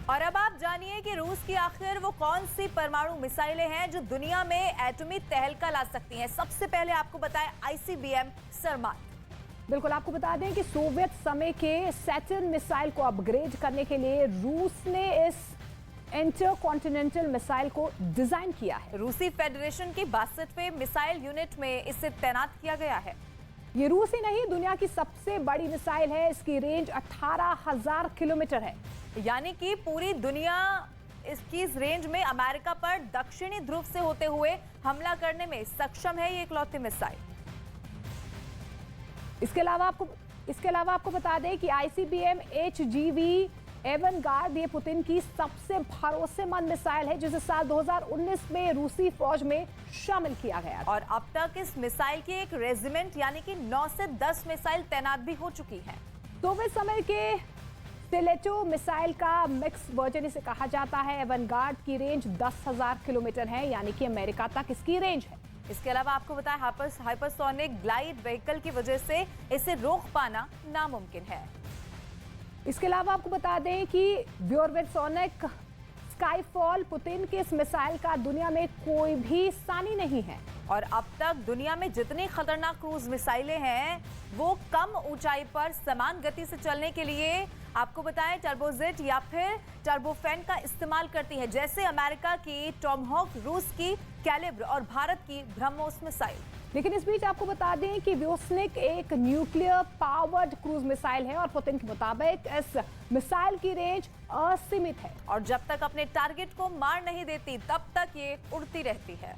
और अब आप जानिए कि रूस की आखिर वो कौन सी परमाणु मिसाइलें हैं जो दुनिया में एटमी तहलका ला सकती हैं। सबसे पहले आपको बताएं आईसीबीएम सरमात। बिल्कुल, आपको बता दें कि सोवियत समय के सैटर्न मिसाइल को अपग्रेड करने के लिए रूस ने इस इंटरकॉन्टिनेंटल मिसाइल को डिजाइन किया है। रूसी फेडरेशन की 62वें मिसाइल यूनिट में इसे तैनात किया गया है। ये रूस ही नहीं, दुनिया की सबसे बड़ी मिसाइल है। इसकी रेंज 18,000 किलोमीटर है। यानी कि पूरी दुनिया इसकी इस रेंज में अमेरिका पर दक्षिणी ध्रुव से होते हुए हमला करने में सक्षम है ये इकलौती मिसाइल। इसके अलावा आपको बता दें कि आईसीबीएम HGV एवनगार्ड ये पुतिन की सबसे भरोसेमंद मिसाइल है, जिसे साल 2019 में रूसी फौज में शामिल किया गया था। और अब तक इस मिसाइल की एक रेजिमेंट यानी कि 9 से 10 मिसाइल तैनात भी हो चुकी है। सोवियत समय के स्टिलेटो मिसाइल का मिक्स वर्जन इसे कहा जाता है। एवनगार्ड की रेंज 10,000 किलोमीटर है, यानी कि अमेरिका तक इसकी रेंज है। इसके अलावा आपको बताएं हाइपरसोनिक ग्लाइड व्हीकल की वजह से इसे रोक पाना नामुमकिन है। इसके अलावा आपको बता दें कि व्योरवेसोनिक स्काईफॉल पुतिन के इस मिसाइल का दुनिया में कोई भी सानी नहीं है। और अब तक दुनिया में जितनी खतरनाक क्रूज मिसाइलें हैं वो कम ऊंचाई पर समान गति से चलने के लिए आपको बताएं टर्बोजेट या फिर टर्बोफैन का इस्तेमाल करती है, जैसे अमेरिका की टॉमहॉक, रूस की कैलिब्र और भारत की ब्रह्मोस मिसाइल। लेकिन इस बीच आपको बता दें कि व्योस्निक एक न्यूक्लियर पावर्ड क्रूज मिसाइल है और पुतिन के मुताबिक इस मिसाइल की रेंज असीमित है और जब तक अपने टारगेट को मार नहीं देती तब तक ये उड़ती रहती है।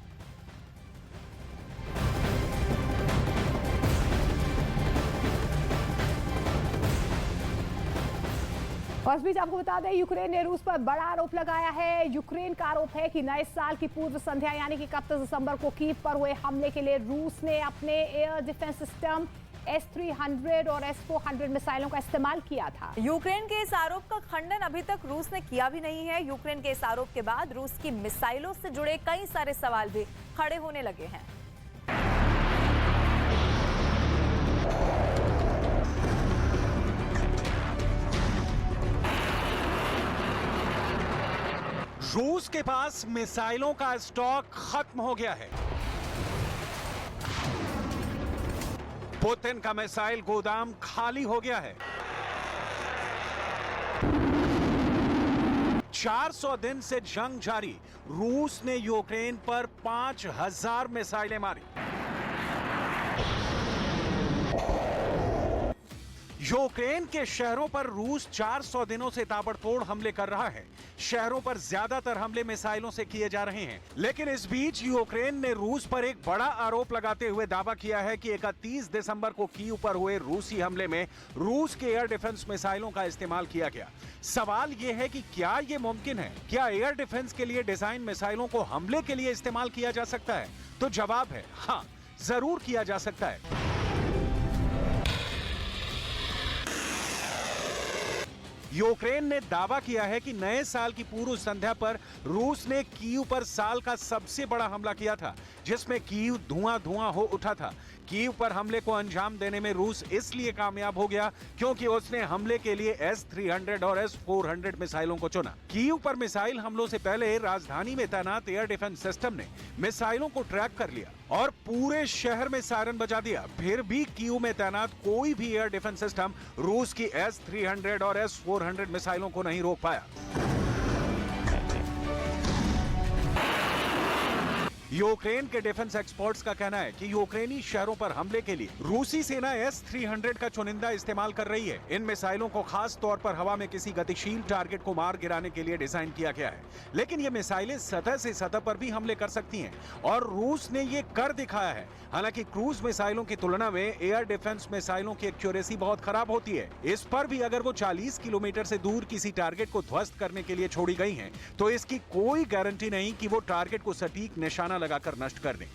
और इस बीच आपको बता दें यूक्रेन ने रूस पर बड़ा आरोप लगाया है। यूक्रेन का आरोप है कि नए साल की पूर्व संध्या यानी कि 31 दिसंबर को कीव पर हुए हमले के लिए रूस ने अपने एयर डिफेंस सिस्टम S-300 और S-400 मिसाइलों का इस्तेमाल किया था। यूक्रेन के इस आरोप का खंडन अभी तक रूस ने किया भी नहीं है। यूक्रेन के इस आरोप के बाद रूस की मिसाइलों से जुड़े कई सारे सवाल भी खड़े होने लगे हैं। रूस के पास मिसाइलों का स्टॉक खत्म हो गया है। पुतिन का मिसाइल गोदाम खाली हो गया है। 400 दिन से जंग जारी, रूस ने यूक्रेन पर 5,000 मिसाइलें मारी। यूक्रेन के शहरों पर रूस 400 दिनों से ताबड़तोड़ हमले कर रहा है। शहरों पर ज्यादातर हमले मिसाइलों से किए जा रहे हैं। लेकिन इस बीच यूक्रेन ने रूस पर एक बड़ा आरोप लगाते हुए दावा किया है कि 31 दिसंबर को कीव पर हुए रूसी हमले में रूस के एयर डिफेंस मिसाइलों का इस्तेमाल किया गया। सवाल यह है कि क्या यह मुमकिन है? क्या एयर डिफेंस के लिए डिजाइन मिसाइलों को हमले के लिए इस्तेमाल किया जा सकता है? तो जवाब है हाँ, जरूर किया जा सकता है। यूक्रेन ने दावा किया है कि नए साल की पूर्व संध्या पर रूस ने कीव पर साल का सबसे बड़ा हमला किया था, जिसमें कीव धुआं हो उठा था। कीव पर हमले को अंजाम देने में रूस इसलिए कामयाब हो गया क्योंकि उसने हमले के लिए S-300 और S-400 मिसाइलों को चुना। कीव पर मिसाइल हमलों से पहले राजधानी में तैनात एयर डिफेंस सिस्टम ने मिसाइलों को ट्रैक कर लिया और पूरे शहर में सायरन बजा दिया। फिर भी कीव में तैनात कोई भी एयर डिफेंस सिस्टम रूस की S-300 और S-400 मिसाइलों को नहीं रोक पाया। यूक्रेन के डिफेंस एक्सपर्ट्स का कहना है कि यूक्रेनी शहरों पर हमले के लिए रूसी सेना S-300 का चुनिंदा इस्तेमाल कर रही है। इन मिसाइलों को खास तौर पर हवा में किसी गतिशील टारगेट को मार गिराने के लिए डिजाइन किया गया है। लेकिन ये मिसाइलें सतह से सतह पर भी हमले कर सकती हैं और रूस ने ये कर दिखाया है। हालांकि क्रूज मिसाइलों की तुलना में एयर डिफेंस मिसाइलों की एक्यूरेसी बहुत खराब होती है। इस पर भी अगर वो 40 किलोमीटर से दूर किसी टारगेट को ध्वस्त करने के लिए छोड़ी गई हैं, तो इसकी कोई गारंटी नहीं कि वो टारगेट को सटीक निशाना लगाकर नष्ट कर दें।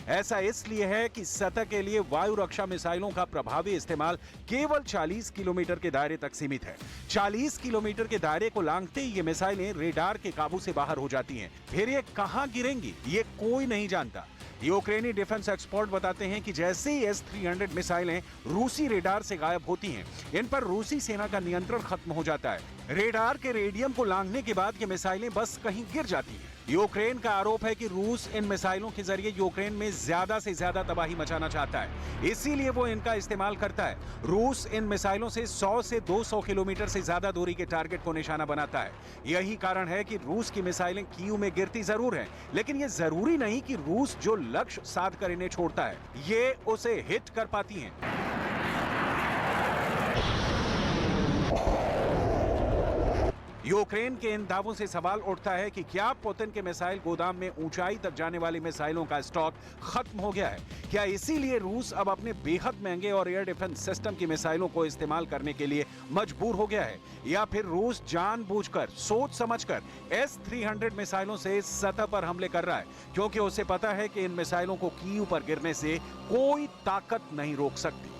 ऐसा इसलिए है कि सतह के लिए वायु रक्षा मिसाइलों का प्रभावी इस्तेमाल केवल 40 किलोमीटर के दायरे तक सीमित है। 40 किलोमीटर के दायरे को लांघते ही ये मिसाइलें रेडार के काबू से बाहर हो जाती हैं। फिर ये कहां गिरेंगी ये कोई नहीं जानता। यूक्रेनी डिफेंस एक्सपर्ट बताते हैं कि जैसे ही S-300 मिसाइलें रूसी रेडार से गायब होती हैं, इन पर रूसी सेना का नियंत्रण खत्म हो जाता है। रेडार के रेडियम को लांघने के बाद ये मिसाइलें बस कहीं गिर जाती हैं। यूक्रेन का आरोप है कि रूस इन मिसाइलों के जरिए यूक्रेन में ज्यादा से ज्यादा तबाही मचाना चाहता है, इसीलिए वो इनका इस्तेमाल करता है। रूस इन मिसाइलों से 100 से 200 किलोमीटर से ज्यादा दूरी के टारगेट को निशाना बनाता है। यही कारण है कि रूस की मिसाइलें कीव में गिरती जरूर हैं, लेकिन ये जरूरी नहीं कि रूस जो लक्ष्य साध कर इन्हें छोड़ता है, ये उसे हिट कर पाती हैं। यूक्रेन के इन दावों से सवाल उठता है कि क्या पुतिन के मिसाइल गोदाम में ऊंचाई तक जाने वाली मिसाइलों का स्टॉक खत्म हो गया है? क्या इसीलिए रूस अब अपने बेहद महंगे और एयर डिफेंस सिस्टम की मिसाइलों को इस्तेमाल करने के लिए मजबूर हो गया है? या फिर रूस जानबूझकर, सोच समझकर S-300 मिसाइलों से सतह पर हमले कर रहा है, क्योंकि उसे पता है कि इन मिसाइलों को कीव पर गिरने से कोई ताकत नहीं रोक सकती।